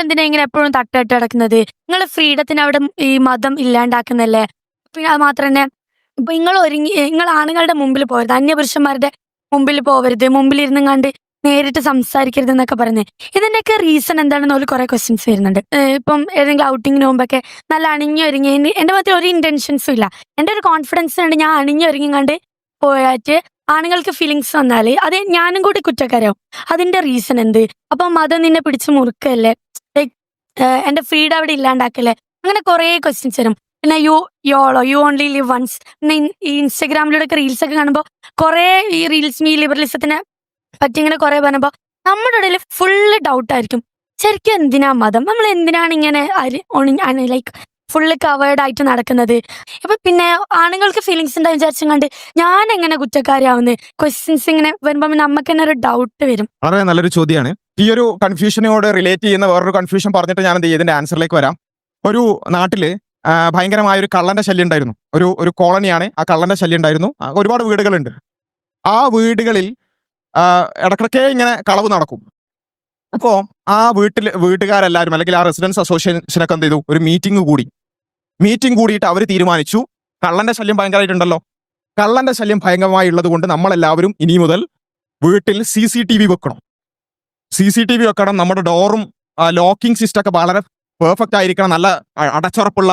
എന്തിനാ ഇങ്ങനെ എപ്പോഴും തട്ടിട്ട് കിടക്കുന്നത്? നിങ്ങൾ ഫ്രീഡത്തിന് അവിടെ ഈ മതം ഇല്ലാണ്ടാക്കുന്നല്ലേ? പിന്നെ അത് മാത്രം തന്നെ ഇപ്പൊ നിങ്ങൾ ആണുങ്ങളുടെ മുമ്പിൽ പോകരുത്, അന്യപുരുഷന്മാരുടെ മുമ്പിൽ പോവരുത്, മുമ്പിലിരുന്നും കണ്ട് നേരിട്ട് സംസാരിക്കരുത് എന്നൊക്കെ പറയുന്നത്. ഇതിന്റെയൊക്കെ റീസൺ എന്താണെന്ന് ഒരു കുറെ ക്വസ്റ്റ്യൻസ് വരുന്നുണ്ട്. ഇപ്പം ഏതെങ്കിലും ഔട്ടിങ്ങിന് മുമ്പൊക്കെ നല്ല അണിഞ്ഞൊരുങ്ങി എന്റെ മറ്റേ ഒരു ഇന്റൻഷൻസും ഇല്ല, എന്റെ ഒരു കോൺഫിഡൻസ് ഉണ്ട്, ഞാൻ അണിഞ്ഞൊരുങ്ങി കണ്ട് പോയാറ്റ് ആണുങ്ങൾക്ക് ഫീലിങ്സ് വന്നാല് അത് ഞാനും കൂടി കുറ്റക്കാരാവും. അതിന്റെ റീസൺ എന്ത്? അപ്പൊ മതം നിന്നെ പിടിച്ച് മുറുക്കല്ലേ? ലൈക് എന്റെ ഫ്രീഡം അവിടെ ഇല്ലാണ്ടാക്കല്ലേ? അങ്ങനെ കുറെ ക്വസ്റ്റ്യൻസ് വരും. പിന്നെ യു ഓൺലി ലിവ് വൺസ്. പിന്നെ ഈ ഇൻസ്റ്റാഗ്രാമിലൂടെ ഒക്കെ റീൽസ് ഒക്കെ കാണുമ്പോൾ കുറെ ഈ റീൽസ് മീ ലിബറലിസത്തിനെ പറ്റി ഇങ്ങനെ കുറെ പറഞ്ഞപ്പോ നമ്മുടെ ഇടയിൽ ഫുള്ള് ഡൗട്ട് ആയിരിക്കും. ശരിക്കും എന്തിനാ മതം? നമ്മൾ എന്തിനാണ് ഇങ്ങനെ ലൈക്ക് ഫുള്ള് കവേർഡ് ആയിട്ട് നടക്കുന്നത്? ഇപ്പൊ പിന്നെ ആണുങ്ങൾക്ക് ഫീലിങ്സ് ഉണ്ടാവും വിചാരിച്ചും കണ്ട് ഞാൻ എങ്ങനെ കുറ്റക്കാരിയാവുന്നത്? ക്വസ്റ്റ്യൻസ് ഇങ്ങനെ വരുമ്പോ നമുക്ക് തന്നെ ഒരു ഡൗട്ട് വരും. വളരെ നല്ലൊരു ചോദ്യമാണ്. ഈ ഒരു കൺഫ്യൂഷനോട് റിലേറ്റ് ചെയ്യുന്ന വേറൊരു കൺഫ്യൂഷൻ പറഞ്ഞിട്ട് ഞാൻ ഇതിന്റെ ആൻസറിലേക്ക് വരാം. ഒരു നാട്ടില് ഭയങ്കരമായ ഒരു കള്ളന്റെ ശല്യം ഉണ്ടായിരുന്നു. ഒരു കോളനിയാണ്, ആ കള്ളന്റെ ശല്യം ഉണ്ടായിരുന്നു. ഒരുപാട് വീടുകളുണ്ട്. ആ വീടുകളിൽ ഇടക്കിടക്കേ ഇങ്ങനെ കളവ് നടക്കും. അപ്പോ ആ വീട്ടുകാരെല്ലാവരും അല്ലെങ്കിൽ ആ റെസിഡൻസ് അസോസിയേഷനൊക്കെ എന്ത് ചെയ്തു? ഒരു മീറ്റിംഗ് കൂടിയിട്ട് അവർ തീരുമാനിച്ചു, കള്ളന്റെ ശല്യം ഭയങ്കരമായിട്ടുണ്ടല്ലോ, കള്ളന്റെ ശല്യം ഭയങ്കരമായി ഉള്ളത് കൊണ്ട് നമ്മളെല്ലാവരും ഇനി മുതൽ വീട്ടിൽ CCTV വെക്കണം. CCTV വെക്കണം. നമ്മുടെ ഡോറും ലോക്കിംഗ് സിസ്റ്റം ഒക്കെ വളരെ പെർഫെക്റ്റ് ആയിരിക്കണം. നല്ല അടച്ചുറപ്പുള്ള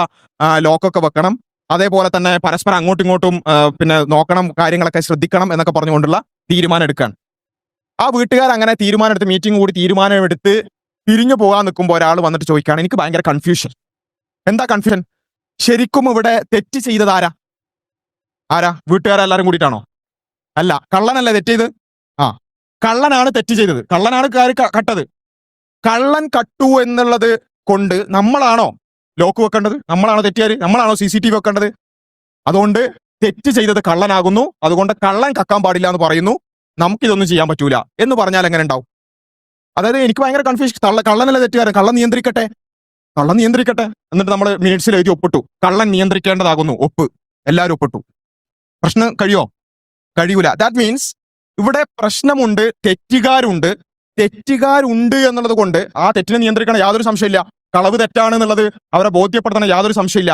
ലോക്കൊക്കെ വെക്കണം. അതേപോലെ തന്നെ പരസ്പരം അങ്ങോട്ടും ഇങ്ങോട്ടും പിന്നെ നോക്കണം, കാര്യങ്ങളൊക്കെ ശ്രദ്ധിക്കണം എന്നൊക്കെ പറഞ്ഞുകൊണ്ടുള്ള തീരുമാനം എടുക്കുകയാണ്. ആ വീട്ടുകാർ അങ്ങനെ തീരുമാനമെടുത്ത് മീറ്റിംഗ് കൂടി തീരുമാനമെടുത്ത് പിരിഞ്ഞു പോകാൻ നിൽക്കുമ്പോൾ ഒരാൾ വന്നിട്ട് ചോദിക്കുകയാണ്, എനിക്ക് ഭയങ്കര കൺഫ്യൂഷൻ. എന്താ കൺഫ്യൂഷൻ? ശരിക്കും ഇവിടെ തെറ്റ് ചെയ്തത് ആരാ? വീട്ടുകാരെല്ലാരും കൂടിയിട്ടാണോ? അല്ല, കള്ളനല്ലേ തെറ്റ് ചെയ്ത്? കള്ളനാണ് തെറ്റ് ചെയ്തത്. കള്ളനാണ് കട്ടത്. കള്ളൻ കട്ടു എന്നുള്ളത് കൊണ്ട് നമ്മളാണോ ലോക്ക് വെക്കേണ്ടത്? നമ്മളാണോ തെറ്റുകാർ? നമ്മളാണോ CCTV വെക്കേണ്ടത്? അതുകൊണ്ട് തെറ്റ് ചെയ്തത് കള്ളനാകുന്നു, അതുകൊണ്ട് കള്ളൻ കക്കാൻ പാടില്ല എന്ന് പറയുന്നു. നമുക്കിതൊന്നും ചെയ്യാൻ പറ്റൂല എന്ന് പറഞ്ഞാൽ എങ്ങനെ ഉണ്ടാവും? അതായത് എനിക്ക് ഭയങ്കര കൺഫ്യൂഷൻ. കള്ളനല്ല തെറ്റുകാരൻ, കള്ളൻ നിയന്ത്രിക്കട്ടെ. എന്നിട്ട് നമ്മൾ മിനിറ്റ്സിൽ എഴുതി ഒപ്പിട്ടു, കള്ളൻ നിയന്ത്രിക്കേണ്ടതാകുന്നു, ഒപ്പ്. എല്ലാവരും ഒപ്പിട്ടു. പ്രശ്നം കഴിയൂല. ദാറ്റ് മീൻസ് ഇവിടെ പ്രശ്നമുണ്ട്, തെറ്റുകാരുണ്ട് എന്നുള്ളത് കൊണ്ട് ആ തെറ്റിനെ നിയന്ത്രിക്കണം, യാതൊരു സംശയമില്ല. കളവ് തെറ്റാണ് എന്നുള്ളത് അവരെ ബോധ്യപ്പെടുത്തണം, യാതൊരു സംശയമില്ല.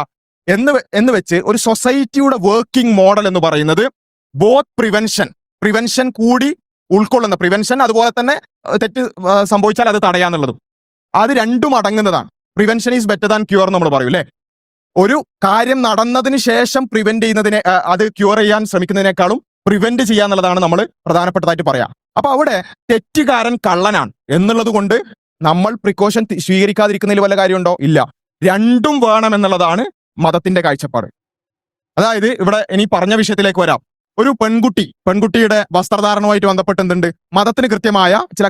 എന്ന് വെച്ച് ഒരു സൊസൈറ്റിയുടെ വർക്കിംഗ് മോഡൽ എന്ന് പറയുന്നത് ബോത്ത് പ്രിവെൻഷൻ കൂടി ഉൾക്കൊള്ളുന്ന പ്രിവെൻഷൻ, അതുപോലെ തന്നെ തെറ്റ് സംഭവിച്ചാൽ അത് തടയാന്നുള്ളതും, അത് രണ്ടും അടങ്ങുന്നതാണ്. Prevention is better than cure നമ്മൾ പറയും അല്ലേ? ഒരു കാര്യം നടന്നതിന് ശേഷം പ്രിവെന്റ് ചെയ്യുന്നതിനെ, അത് ക്യൂർ ചെയ്യാൻ ശ്രമിക്കുന്നതിനേക്കാളും പ്രിവെന്റ് ചെയ്യാന്നുള്ളതാണ് നമ്മൾ പ്രധാനപ്പെട്ടതായിട്ട് പറയാം. അപ്പൊ അവിടെ തെറ്റുകാരൻ കള്ളനാണ് എന്നുള്ളത് കൊണ്ട് നമ്മൾ പ്രിക്കോഷൻ സ്വീകരിക്കാതിരിക്കുന്നതിൽ വല്ല കാര്യമുണ്ടോ? ഇല്ല. രണ്ടും വേണം എന്നുള്ളതാണ് മതത്തിന്റെ കാഴ്ചപ്പാട്. അതായത് ഇവിടെ ഇനി പറഞ്ഞ വിഷയത്തിലേക്ക് വരാം. ഒരു പെൺകുട്ടിയുടെ വസ്ത്രധാരണവുമായിട്ട് ബന്ധപ്പെട്ട് എന്തുണ്ട്? മതത്തിന് കൃത്യമായ ചില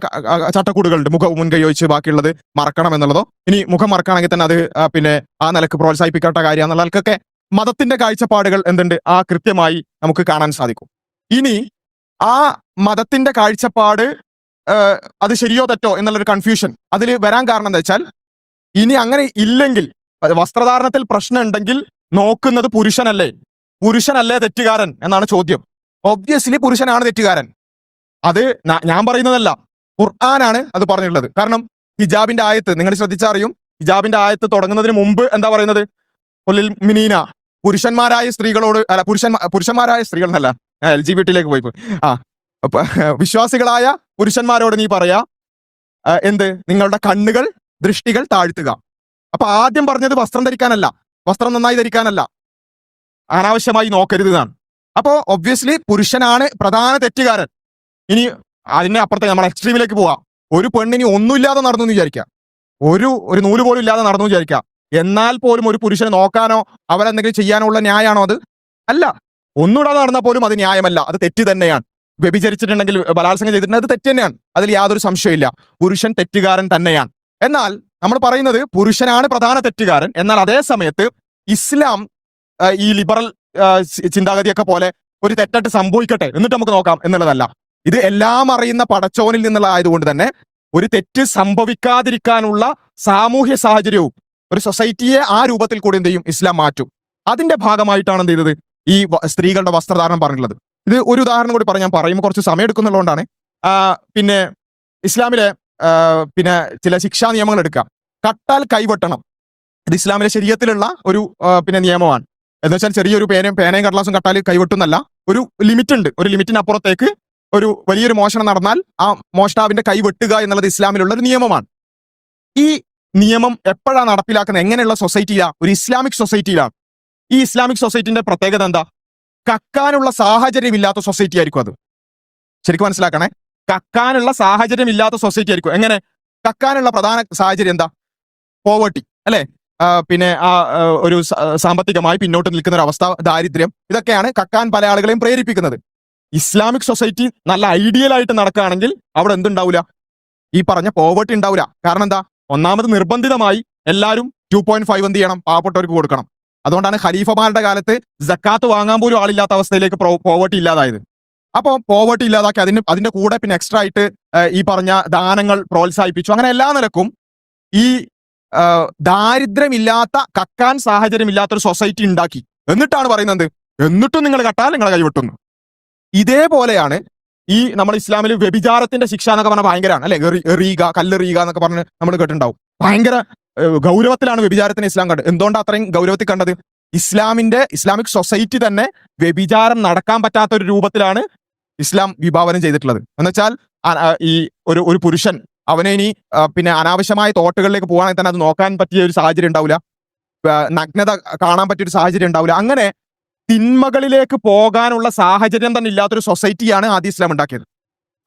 ചട്ടക്കൂടുകളുണ്ട്. മുഖം മുൻകൈ ഒഴിച്ച് ബാക്കിയുള്ളത് മറക്കണം എന്നുള്ളതോ, ഇനി മുഖം മറക്കുകയാണെങ്കിൽ തന്നെ അത് പിന്നെ ആ നിലക്ക് പ്രോത്സാഹിപ്പിക്കേണ്ട കാര്യം എന്നുള്ളതൊക്കെ മതത്തിന്റെ കാഴ്ചപ്പാടുകൾ എന്തുണ്ട്? ആ കൃത്യമായി നമുക്ക് കാണാൻ സാധിക്കും. ഇനി ആ മതത്തിന്റെ കാഴ്ചപ്പാട് അത് ശരിയോ തെറ്റോ എന്നുള്ളൊരു കൺഫ്യൂഷൻ അതിൽ വരാൻ കാരണം എന്താ വെച്ചാൽ, ഇനി അങ്ങനെ ഇല്ലെങ്കിൽ, വസ്ത്രധാരണത്തിൽ പ്രശ്നം ഉണ്ടെങ്കിൽ നോക്കുന്നത് പുരുഷനല്ലേ തെറ്റുകാരൻ എന്നാണ് ചോദ്യം. ഒബ്വിയസ്ലി പുരുഷനാണ് തെറ്റുകാരൻ. അത് ഞാൻ പറയുന്നതല്ല, ഖുർആനാണ് അത് പറഞ്ഞിട്ടുള്ളത്. കാരണം ഹിജാബിന്റെ ആയത്ത് നിങ്ങൾ ശ്രദ്ധിച്ചറിയും. ഹിജാബിന്റെ ആയത്ത് തുടങ്ങുന്നതിന് മുമ്പ് എന്താ പറയുന്നത്? മിനീന, പുരുഷന്മാരായ സ്ത്രീകളോട്, അല്ല പുരുഷന്മാരായ സ്ത്രീകൾ എന്നല്ല, LGBT പോയി വിശ്വാസികളായ പുരുഷന്മാരോട് നീ പറയാ എന്ത്? നിങ്ങളുടെ ദൃഷ്ടികൾ താഴ്ത്തുക. അപ്പൊ ആദ്യം പറഞ്ഞത് വസ്ത്രം ധരിക്കാനല്ല, വസ്ത്രം നന്നായി ധരിക്കാനല്ല, അനാവശ്യമായി നോക്കരുത് എന്നാണ്. അപ്പോ ഒബ്വിയസ്ലി പുരുഷനാണ് പ്രധാന തെറ്റുകാരൻ. ഇനി അതിന്റെ അപ്പുറത്തെ നമ്മൾ എക്സ്ട്രീമിലേക്ക് പോവാം. ഒരു പെണ്ണിനി ഒന്നുമില്ലാതെ നടന്നു എന്ന് വിചാരിക്കാം, ഒരു നൂല് പോലും ഇല്ലാതെ നടന്നു വിചാരിക്കാം. എന്നാൽ പോലും ഒരു പുരുഷനെ നോക്കാനോ അവരെന്തെങ്കിലും ചെയ്യാനോ ഉള്ള ന്യായമാണോ അത്? അല്ല. ഒന്നുകൂടാതെ നടന്നാൽ പോലും അത് ന്യായമല്ല, അത് തെറ്റ് തന്നെയാണ്. വ്യഭിചരിച്ചിട്ടുണ്ടെങ്കിൽ, ബലാത്സംഗം ചെയ്തിട്ടുണ്ടെങ്കിൽ അത് തെറ്റ് തന്നെയാണ്, അതിൽ യാതൊരു സംശയമില്ല. പുരുഷൻ തെറ്റുകാരൻ തന്നെയാണ്. എന്നാൽ നമ്മൾ പറയുന്നത് പുരുഷനാണ് പ്രധാന തെറ്റുകാരൻ. എന്നാൽ അതേ സമയത്ത് ഇസ്ലാം ഈ ലിബറൽ ചിന്താഗതിയൊക്കെ പോലെ ഒരു തെറ്റായിട്ട് സംഭവിക്കട്ടെ എന്നിട്ട് നമുക്ക് നോക്കാം എന്നുള്ളതല്ല. ഇത് എല്ലാം അറിയുന്ന പടച്ചോനിൽ നിന്നുള്ള ആയതുകൊണ്ട് തന്നെ ഒരു തെറ്റ് സംഭവിക്കാതിരിക്കാനുള്ള സാമൂഹ്യ സാഹചര്യവും ഒരു സൊസൈറ്റിയെ ആ രൂപത്തിൽ കൂടി എന്ത് ചെയ്യും? ഇസ്ലാം മാറ്റും. അതിന്റെ ഭാഗമായിട്ടാണ് എന്ത് ചെയ്തത്? ഈ സ്ത്രീകളുടെ വസ്ത്രധാരണം പറഞ്ഞിട്ടുള്ളത്. ഇത് ഒരു ഉദാഹരണം കൂടി ഞാൻ പറയുമ്പോൾ കുറച്ച് സമയം എടുക്കുന്നുള്ളതുകൊണ്ടാണ്. പിന്നെ ഇസ്ലാമിലെ പിന്നെ ചില ശിക്ഷാ നിയമങ്ങൾ എടുക്കാം. കട്ടാൽ കൈവെട്ടണം. ഇത് ഇസ്ലാമിലെ ശരീഅത്തിലുള്ള ഒരു പിന്നെ നിയമമാണ്. എന്ന് വെച്ചാൽ ചെറിയൊരു പേനയും കടലാസും കട്ടാൽ കൈവെട്ടുന്നല്ല, ഒരു ലിമിറ്റ് ഉണ്ട്. ഒരു ലിമിറ്റിനപ്പുറത്തേക്ക് ഒരു വലിയൊരു മോഷണം നടന്നാൽ ആ മോഷ്ടാവിന്റെ കൈ വെട്ടുക എന്നുള്ളത് ഇസ്ലാമിലുള്ള ഒരു നിയമമാണ്. ഈ നിയമം എപ്പോഴാണ് നടപ്പിലാക്കുന്നത്? എങ്ങനെയുള്ള സൊസൈറ്റിയിലാണ്? ഒരു ഇസ്ലാമിക് സൊസൈറ്റിയിലാണ്. ഈ ഇസ്ലാമിക് സൊസൈറ്റിന്റെ പ്രത്യേകത എന്താ? കക്കാനുള്ള സാഹചര്യം ഇല്ലാത്ത സൊസൈറ്റി ആയിരിക്കും അത്. ശരിക്കും മനസ്സിലാക്കണേ, കക്കാനുള്ള സാഹചര്യം ഇല്ലാത്ത സൊസൈറ്റി ആയിരിക്കും. എങ്ങനെ? കക്കാനുള്ള പ്രധാന സാഹചര്യം എന്താ? പോവർട്ടി, അല്ലെ? പിന്നെ ഒരു സാമ്പത്തികമായി പിന്നോട്ട് നിൽക്കുന്ന ഒരു അവസ്ഥ, ദാരിദ്ര്യം, ഇതൊക്കെയാണ് കക്കാൻ പല ആളുകളെയും പ്രേരിപ്പിക്കുന്നത്. ഇസ്ലാമിക് സൊസൈറ്റി നല്ല ഐഡിയൽ ആയിട്ട് നടക്കുകയാണെങ്കിൽ അവിടെ എന്തുണ്ടാവില്ല? ഈ പറഞ്ഞ പോവർട്ടി ഉണ്ടാവില്ല. കാരണം എന്താ? ഒന്നാമത് നിർബന്ധിതമായി എല്ലാവരും 2.5 എന്ത് ചെയ്യണം? പാവപ്പെട്ടവർക്ക് കൊടുക്കണം. അതുകൊണ്ടാണ് ഖലീഫമാരുടെ കാലത്ത് സക്കാത്ത് വാങ്ങാൻ പോലും ആളില്ലാത്ത അവസ്ഥയിലേക്ക് പോവർട്ടി ഇല്ലാതായത്. അപ്പോൾ പോവർട്ടി ഇല്ലാതാക്കി അതിന്റെ കൂടെ പിന്നെ എക്സ്ട്രാ ആയിട്ട് ഈ പറഞ്ഞ ദാനങ്ങൾ പ്രോത്സാഹിപ്പിച്ചു. അങ്ങനെ എല്ലാ നിലക്കും ഈ ദാരിദ്ര്യമില്ലാത്ത, കക്കാൻ സാഹചര്യമില്ലാത്തൊരു സൊസൈറ്റി ഉണ്ടാക്കി. എന്നിട്ടാണ് പറയുന്നത് എന്നിട്ടും നിങ്ങൾ കട്ടാൽ നിങ്ങളെ കൈവിട്ടുന്നു. ഇതേപോലെയാണ് ഈ നമ്മൾ ഇസ്ലാമിൽ വ്യഭിചാരത്തിന്റെ ശിക്ഷ എന്നൊക്കെ പറഞ്ഞാൽ ഭയങ്കരമാണ്, അല്ലെ? എറിയുക, കല്ലെറിയുക എന്നൊക്കെ പറഞ്ഞ് നമ്മൾ കേട്ടിട്ടുണ്ടാവും. ഭയങ്കര ഗൗരവത്തിലാണ് വ്യഭിചാരത്തിന് ഇസ്ലാം കണ്ടത്. എന്തുകൊണ്ടാണ് അത്രയും ഗൗരവത്തിൽ കണ്ടത്? ഇസ്ലാമിക് സൊസൈറ്റി തന്നെ വ്യഭിചാരം നടക്കാൻ പറ്റാത്ത ഒരു രൂപത്തിലാണ് ഇസ്ലാം വിഭാവനം ചെയ്തിട്ടുള്ളത്. എന്നുവെച്ചാൽ ഈ ഒരു പുരുഷൻ അവനെ ഇനി പിന്നെ അനാവശ്യമായ തോട്ടുകളിലേക്ക് പോകാണെങ്കിൽ തന്നെ അത് നോക്കാൻ പറ്റിയ ഒരു സാഹചര്യം ഉണ്ടാവില്ല, നഗ്നത കാണാൻ പറ്റിയ ഒരു സാഹചര്യം ഉണ്ടാവില്ല. അങ്ങനെ തിന്മകളിലേക്ക് പോകാനുള്ള സാഹചര്യം തന്നെ ഇല്ലാത്തൊരു സൊസൈറ്റിയാണ് ആദ്യം ഇസ്ലാം ഉണ്ടാക്കിയത്.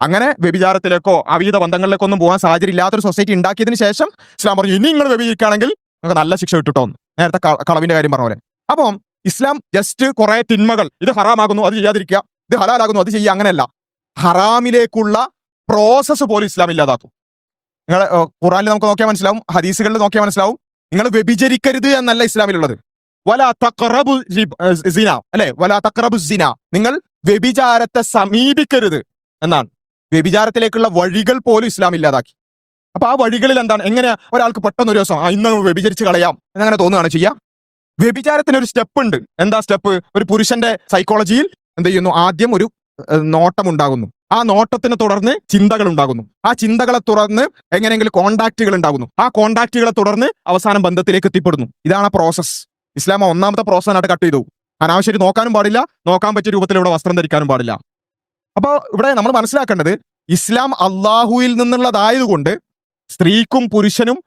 അങ്ങനെ വ്യഭിചാരത്തിലേക്കോ അവിഹിത ബന്ധങ്ങളിലേക്കോ ഒന്നും പോകാൻ സാഹചര്യം ഇല്ലാത്തൊരു സൊസൈറ്റി ഉണ്ടാക്കിയതിന് ശേഷം ഇസ്ലാം പറഞ്ഞു ഇനി നിങ്ങൾ വ്യഭിചരിക്കുകയാണെങ്കിൽ നിങ്ങൾക്ക് നല്ല ശിക്ഷ കിട്ടുട്ടോ. നേരത്തെ കളവിന്റെ കാര്യം പറഞ്ഞ പോലെ. അപ്പം ഇസ്ലാം ജസ്റ്റ് കുറെ തിന്മകൾ, ഇത് ഹറാമാകുന്നു അത് ചെയ്യാതിരിക്കുക, ഇത് ഹലാലാകുന്നു അത് ചെയ്യുക, അങ്ങനെയല്ല. ഹറാമിലേക്കുള്ള പ്രോസസ്സ് പോലും ഇസ്ലാം ഇല്ലാതാക്കും. നിങ്ങൾ ഖുറാനിൽ നമുക്ക് നോക്കിയാൽ മനസ്സിലാവും, ഹദീസുകളിൽ നോക്കിയാൽ മനസ്സിലാവും. നിങ്ങൾ വ്യഭിചരിക്കരുത് എന്നല്ല ഇസ്ലാമിലുള്ളത്. വലാ തഖറബു സിന, അല്ലെ? വലാ തഖറബു സിന, നിങ്ങൾ വ്യഭിചാരത്തെ സമീപിക്കരുത് എന്നാണ്. വ്യഭിചാരത്തിലേക്കുള്ള വഴികൾ പോലും ഇസ്ലാം ഇല്ലാതാക്കി. അപ്പൊ ആ വഴികളിൽ എന്താണ്? എങ്ങനെ ഒരാൾക്ക് പെട്ടെന്ന് ഒരു ദിവസം ഇന്ന് വ്യഭിചരിച്ച് കളയാം എന്നങ്ങനെ തോന്നുകയാണ് ചെയ്യാം? വ്യഭിചാരത്തിന് ഒരു സ്റ്റെപ്പ് ഉണ്ട്. എന്താ സ്റ്റെപ്പ്? ഒരു പുരുഷന്റെ സൈക്കോളജിയിൽ എന്ത് ചെയ്യുന്നു? ആദ്യം ഒരു നോട്ടം ഉണ്ടാകുന്നു. ആ നോട്ടത്തിനെ തുടർന്ന് ചിന്തകൾ ഉണ്ടാകുന്നു. ആ ചിന്തകളെ തുടർന്ന് എങ്ങനെയെങ്കിലും കോണ്ടാക്റ്റുകൾ ഉണ്ടാകുന്നു. ആ കോണ്ടാക്റ്റുകളെ തുടർന്ന് അവസാനം ബന്ധത്തിലേക്ക് എത്തിപ്പെടുന്നു. ഇതാണ് ആ പ്രോസസ്. ഇസ്ലാം ഒന്നാമത്തെ പ്രോസസ്സിനായിട്ട് കട്ട് ചെയ്തു. അനാവശ്യം നോക്കാനും പാടില്ല, നോക്കാൻ പറ്റിയ രൂപത്തിൽ ഇവിടെ വസ്ത്രം ധരിക്കാനും പാടില്ല. അപ്പോൾ ഇവിടെ നമ്മൾ മനസ്സിലാക്കേണ്ടത് ഇസ്ലാം അള്ളാഹുവിൽ നിന്നുള്ളതായതുകൊണ്ട് സ്ത്രീക്കും പുരുഷനും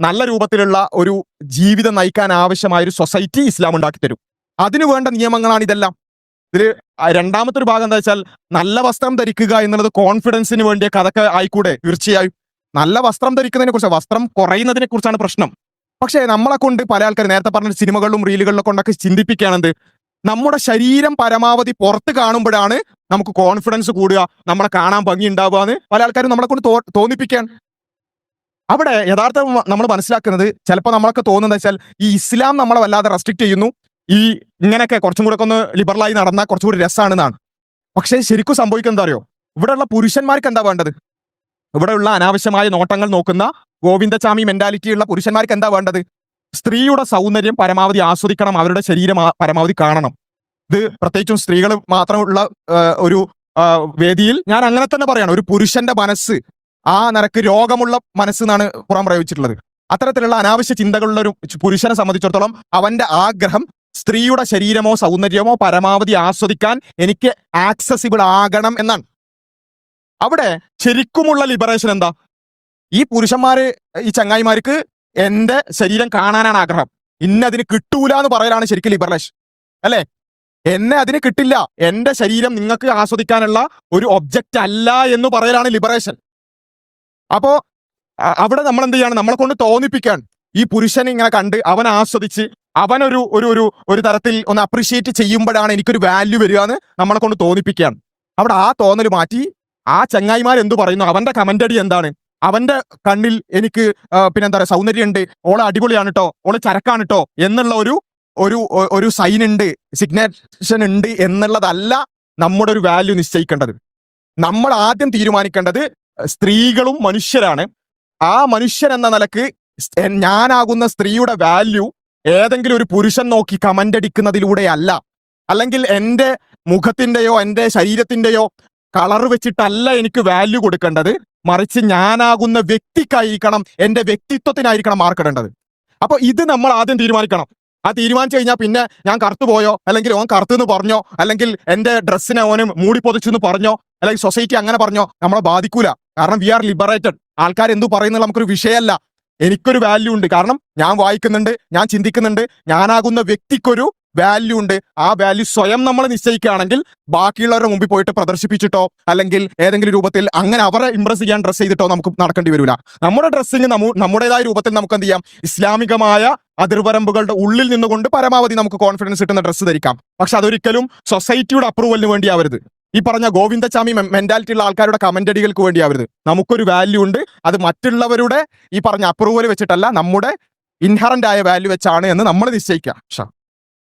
നല്ല രൂപത്തിലുള്ള ഒരു ജീവിതം നയിക്കാൻ ആവശ്യമായ ഒരു സൊസൈറ്റി ഇസ്ലാം ഉണ്ടാക്കി തരും. അതിനു വേണ്ട നിയമങ്ങളാണ് ഇതെല്ലാം. ഇതിൽ രണ്ടാമത്തെ ഒരു ഭാഗം എന്താ വെച്ചാൽ, നല്ല വസ്ത്രം ധരിക്കുക എന്നുള്ളത് കോൺഫിഡൻസിന് വേണ്ടിയ കഥക്കെ ആയിക്കൂടെ? തീർച്ചയായും നല്ല വസ്ത്രം ധരിക്കുന്നതിനെ കുറിച്ച്, വസ്ത്രം കുറയുന്നതിനെ കുറിച്ചാണ് പ്രശ്നം. പക്ഷേ നമ്മളെ കൊണ്ട് പല ആൾക്കാർ നേരത്തെ പറഞ്ഞ സിനിമകളിലും റീലുകളിലും കൊണ്ടൊക്കെ ചിന്തിപ്പിക്കുകയാണെന്ത്, നമ്മുടെ ശരീരം പരമാവധി പുറത്ത് കാണുമ്പോഴാണ് നമുക്ക് കോൺഫിഡൻസ് കൂടുക, നമ്മളെ കാണാൻ ഭംഗി ഉണ്ടാവുക എന്ന് പല ആൾക്കാരും നമ്മളെ കൊണ്ട് തോന്നിപ്പിക്കുകയാണ്. അവിടെ യഥാർത്ഥം നമ്മൾ മനസ്സിലാക്കുന്നത്, ചിലപ്പോൾ നമ്മളൊക്കെ തോന്നുന്നത് വെച്ചാൽ ഈ ഇസ്ലാം നമ്മളെ വല്ലാതെ റെസ്ട്രിക്ട് ചെയ്യുന്നു, ഈ ഇങ്ങനെയൊക്കെ കുറച്ചും കൂടെ ഒന്ന് ലിബറലായി നടന്നാൽ കുറച്ചുകൂടി രസമാണെന്നാണ്. പക്ഷേ ശരിക്കും സംഭവിക്കുന്നത് അറിയോ? ഇവിടെയുള്ള പുരുഷന്മാർക്ക് എന്താ വേണ്ടത്? ഇവിടെയുള്ള അനാവശ്യമായ നോട്ടങ്ങൾ നോക്കുന്ന ഗോവിന്ദചാമി മെന്റാലിറ്റിയുള്ള പുരുഷന്മാർക്ക് എന്താ വേണ്ടത്? സ്ത്രീയുടെ സൗന്ദര്യം പരമാവധി ആസ്വദിക്കണം, അവരുടെ ശരീരം പരമാവധി കാണണം. ഇത് പ്രത്യേകിച്ചും സ്ത്രീകൾ മാത്രമുള്ള ഒരു വേദിയിൽ ഞാൻ അങ്ങനെ തന്നെ പറയാണ്, ഒരു പുരുഷന്റെ മനസ്സ് ആ നിരക്ക് രോഗമുള്ള മനസ്സെന്നാണ് ഖുർആൻ പ്രയോഗിച്ചിട്ടുള്ളത്. അത്തരത്തിലുള്ള അനാവശ്യ ചിന്തകളുള്ള ഒരു പുരുഷനെ സംബന്ധിച്ചിടത്തോളം അവന്റെ ആഗ്രഹം സ്ത്രീയുടെ ശരീരമോ സൗന്ദര്യമോ പരമാവധി ആസ്വദിക്കാൻ എനിക്ക് ആക്സസിബിൾ ആകണം എന്നാണ്. അവിടെ ശരിക്കുമുള്ള ലിബറേഷൻ എന്താ? ഈ പുരുഷന്മാര്, ഈ ചങ്ങായിമാർക്ക് എന്റെ ശരീരം കാണാനാണ് ആഗ്രഹം, ഇന്നതിന് കിട്ടൂല എന്ന് പറയലാണ് ശരിക്കും ലിബറേഷൻ, അല്ലെ? എന്നെ അതിന് കിട്ടില്ല, എന്റെ ശരീരം നിങ്ങൾക്ക് ആസ്വദിക്കാനുള്ള ഒരു ഒബ്ജക്റ്റ് അല്ല എന്ന് പറയലാണ് ലിബറേഷൻ. അപ്പോ അവിടെ നമ്മൾ എന്ത് ചെയ്യാണ്? നമ്മളെ കൊണ്ട് തോന്നിപ്പിക്കാൻ, ഈ പുരുഷനെ ഇങ്ങനെ കണ്ട് അവൻ ആസ്വദിച്ച് അവനൊരു ഒരു ഒരു തരത്തിൽ ഒന്ന് അപ്രീഷിയേറ്റ് ചെയ്യുമ്പോഴാണ് എനിക്കൊരു വാല്യൂ വരിക എന്ന് നമ്മളെ കൊണ്ട് തോന്നിപ്പിക്കുകയാണ്. അവിടെ ആ തോന്നൽ മാറ്റി ആ ചങ്ങായിമാർ എന്തു പറയുന്നു, അവന്റെ കമന്റടി എന്താണ്, അവന്റെ കണ്ണിൽ എനിക്ക് പിന്നെന്താ പറയുക സൗന്ദര്യമുണ്ട്, ഓളെ അടിപൊളിയാണ് കേട്ടോ, ഓള് ചരക്കാണ് കേട്ടോ എന്നുള്ള ഒരു സൈൻ ഉണ്ട്, സിഗ്നേഷൻ ഉണ്ട് എന്നുള്ളതല്ല നമ്മുടെ ഒരു വാല്യൂ നിശ്ചയിക്കേണ്ടത്. നമ്മൾ ആദ്യം തീരുമാനിക്കേണ്ടത് സ്ത്രീകളും മനുഷ്യരാണ്. ആ മനുഷ്യൻ എന്ന നിലക്ക് ഞാനാകുന്ന സ്ത്രീയുടെ വാല്യൂ ഏതെങ്കിലും ഒരു പുരുഷൻ നോക്കി കമന്റ് അടിക്കുന്നതിലൂടെ അല്ല, അല്ലെങ്കിൽ എൻ്റെ മുഖത്തിന്റെയോ എൻ്റെ ശരീരത്തിന്റെയോ കളർ വെച്ചിട്ടല്ല എനിക്ക് വാല്യൂ കൊടുക്കേണ്ടത്, മറിച്ച് ഞാനാകുന്ന വ്യക്തിക്കായിരിക്കണം, എന്റെ വ്യക്തിത്വത്തിനായിരിക്കണം മാർക്കിടേണ്ടത്. അപ്പൊ ഇത് നമ്മൾ ആദ്യം തീരുമാനിക്കണം. ആ തീരുമാനിച്ചു കഴിഞ്ഞാൽ പിന്നെ ഞാൻ കറുത്തു പോയോ, അല്ലെങ്കിൽ ഓൻ കറുത്തെന്ന് പറഞ്ഞോ, അല്ലെങ്കിൽ എന്റെ ഡ്രസ്സിനെ ഓന് മൂടി പൊതിച്ചെന്ന് പറഞ്ഞോ, അല്ലെങ്കിൽ സൊസൈറ്റി അങ്ങനെ പറഞ്ഞോ നമ്മളെ ബാധിക്കൂല. കാരണം വി ആർ ലിബറേറ്റഡ്. ആൾക്കാർ എന്തു പറയുന്നത് നമുക്കൊരു വിഷയമല്ല. എനിക്കൊരു വാല്യൂ ഉണ്ട്. കാരണം ഞാൻ വായിക്കുന്നുണ്ട്, ഞാൻ ചിന്തിക്കുന്നുണ്ട്, ഞാനാകുന്ന വ്യക്തിക്കൊരു വാല്യൂ ഉണ്ട്. ആ വാല്യൂ സ്വയം നമ്മൾ നിശ്ചയിക്കുകയാണെങ്കിൽ ബാക്കിയുള്ളവരുടെ മുമ്പിൽ പോയിട്ട് പ്രദർശിപ്പിച്ചിട്ടോ അല്ലെങ്കിൽ ഏതെങ്കിലും രൂപത്തിൽ അങ്ങനെ അവരെ ഇംപ്രസ് ചെയ്യാൻ ഡ്രസ്സ് ചെയ്തിട്ടോ നമുക്ക് നടക്കേണ്ടി വരില്ല. നമ്മുടെ ഡ്രസ്സിങ് നമ്മുടേതായ രൂപത്തിൽ നമുക്ക് എന്ത് ചെയ്യാം, ഇസ്ലാമികമായ അതിർവരമ്പുകളുടെ ഉള്ളിൽ നിന്നുകൊണ്ട് പരമാവധി നമുക്ക് കോൺഫിഡൻസ് കിട്ടുന്ന ഡ്രസ്സ് ധരിക്കാം. പക്ഷെ അതൊരിക്കലും സൊസൈറ്റിയുടെ അപ്രൂവലിന് വേണ്ടി ആവരുത്. ഈ പറഞ്ഞ ഗോവിന്ദച്ചാമി മെന്റാലിറ്റി ഉള്ള ആൾക്കാരുടെ കമന്റ് അടികൾക്ക് വേണ്ടി ആവരുത്. നമുക്കൊരു വാല്യൂ ഉണ്ട്, അത് മറ്റുള്ളവരുടെ ഈ പറഞ്ഞ അപ്രൂവൽ വെച്ചിട്ടല്ല, നമ്മുടെ ഇൻഹറന്റ് ആയ വാല്യൂ വെച്ചാണ് എന്ന് നമ്മൾ നിശ്ചയിക്കാം.